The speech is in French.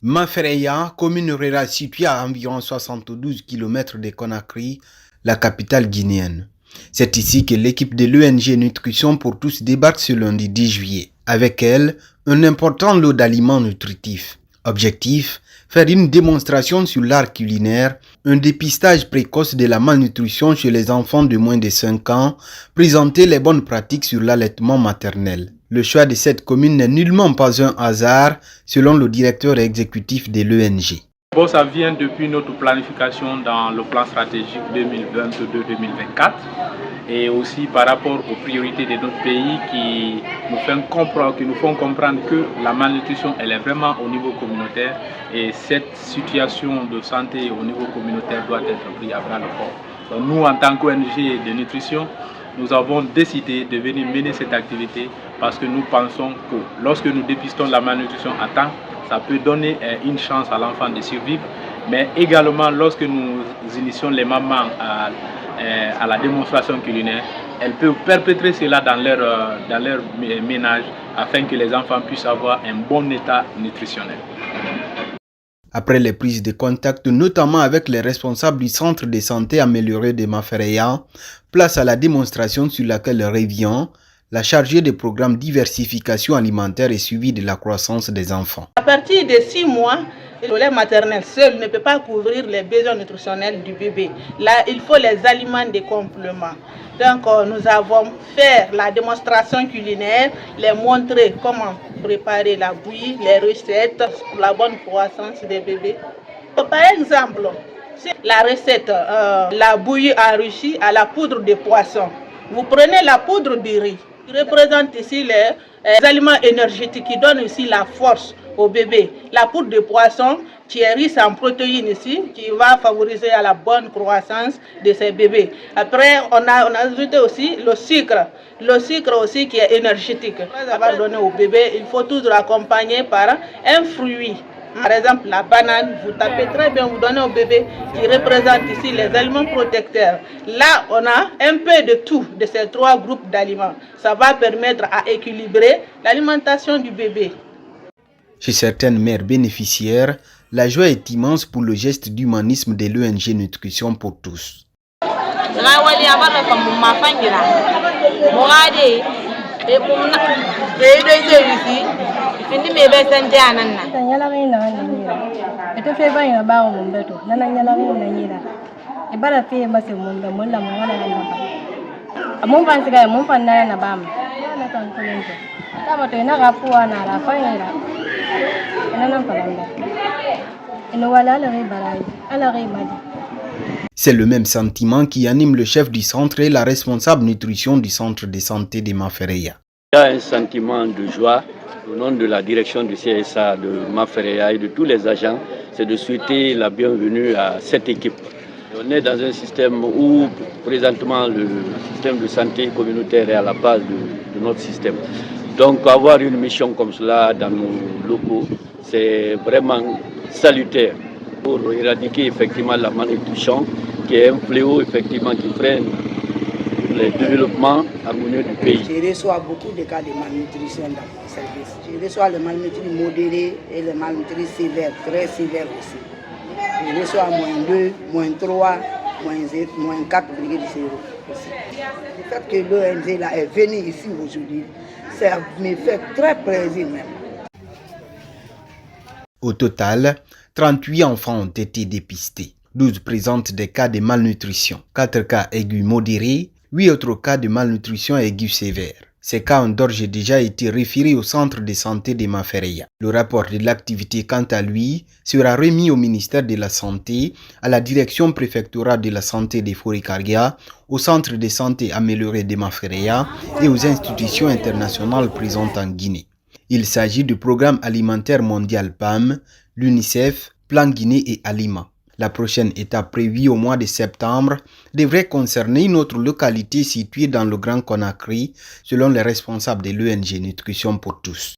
Mafereya, commune rurale située à environ 72 km de Conakry, la capitale guinéenne. C'est ici que l'équipe de l'ONG Nutrition pour tous débarque ce lundi 10 juillet. Avec elle, un important lot d'aliments nutritifs. Objectif, faire une démonstration sur l'art culinaire, un dépistage précoce de la malnutrition chez les enfants de moins de 5 ans, présenter les bonnes pratiques sur l'allaitement maternel. Le choix de cette commune n'est nullement pas un hasard, selon le directeur exécutif de l'ONG. Bon, ça vient depuis notre planification dans le plan stratégique 2022-2024 et aussi par rapport aux priorités de notre pays qui nous font comprendre que la malnutrition elle est vraiment au niveau communautaire et cette situation de santé au niveau communautaire doit être prise à bras le corps. Nous, en tant qu'ONG de nutrition, nous avons décidé de venir mener cette activité parce que nous pensons que lorsque nous dépistons la malnutrition à temps, ça peut donner une chance à l'enfant de survivre, mais également lorsque nous initions les mamans à la démonstration culinaire, elles peuvent perpétrer cela dans leur ménage afin que les enfants puissent avoir un bon état nutritionnel. Après les prises de contact, notamment avec les responsables du centre de santé amélioré de Mafereya, place à la démonstration sur laquelle revient la chargée des programmes diversification alimentaire et suivi de la croissance des enfants. À partir de 6 mois, le lait maternel seul ne peut pas couvrir les besoins nutritionnels du bébé. Là, il faut les aliments de complément. Donc, nous avons fait la démonstration culinaire, les montrer comment préparer la bouillie, les recettes pour la bonne croissance des bébés. Par exemple, la recette, la bouillie enrichie à la poudre de poisson. Vous prenez la poudre de riz, qui représente ici les aliments énergétiques qui donnent ici la force au bébé. La poudre de poisson qui est riche en protéines ici, qui va favoriser à la bonne croissance de ces bébés. Après, on a ajouté aussi le sucre aussi qui est énergétique. Ça va donner au bébé, il faut toujours accompagner par un fruit. Par exemple, la banane, vous tapez très bien, vous donnez au bébé qui représente ici les aliments protecteurs. Là, on a un peu de tout de ces 3 groupes d'aliments. Ça va permettre à équilibrer l'alimentation du bébé. Chez certaines mères bénéficiaires, la joie est immense pour le geste d'humanisme de l'ONG Nutrition pour tous. Findi me be sante ananna tanyala ngai na nanyira eto fe ba ina ba mo mbeto nana nyala ngai nanyira e bara fe mbase mo mbe mo la mo ngala na ba amon fansi ga mo fanna na ba na tan ko lento kama to ina ga puwa na la fa ina nan falanda ino wala la ngai barai ala ngai madi. C'est le même sentiment qui anime le chef du centre et la responsable nutrition du centre de santé de Mafereya. Il y a un sentiment de joie au nom de la direction du CSA de Mafereya et de tous les agents, c'est de souhaiter la bienvenue à cette équipe. On est dans un système où présentement le système de santé communautaire est à la base de notre système. Donc avoir une mission comme cela dans nos locaux, c'est vraiment salutaire pour éradiquer effectivement la malnutrition qui est un fléau effectivement qui freine le développement harmonieux du pays. Je reçois beaucoup de cas de malnutrition dans mon service. Je reçois le malnutrition modéré et le malnutrition sévère, très sévère aussi. Je reçois -2, -3, -4,0 aussi. Le fait que l'ONG est venue ici aujourd'hui, ça me fait très plaisir même. Au total, 38 enfants ont été dépistés. 12 présentent des cas de malnutrition, 4 cas aigus modérés, 8 autres cas de malnutrition aiguë sévère. Ces cas ont d'ores et déjà été référés au centre de santé de Mafereya. Le rapport de l'activité, quant à lui, sera remis au ministère de la Santé, à la direction préfectorale de la santé de Forikaria, au centre de santé amélioré de Mafereya et aux institutions internationales présentes en Guinée. Il s'agit du Programme alimentaire mondial PAM, l'UNICEF, Plan Guinée et Alima. La prochaine étape prévue au mois de septembre devrait concerner une autre localité située dans le Grand Conakry, selon les responsables de l'ONG Nutrition pour tous.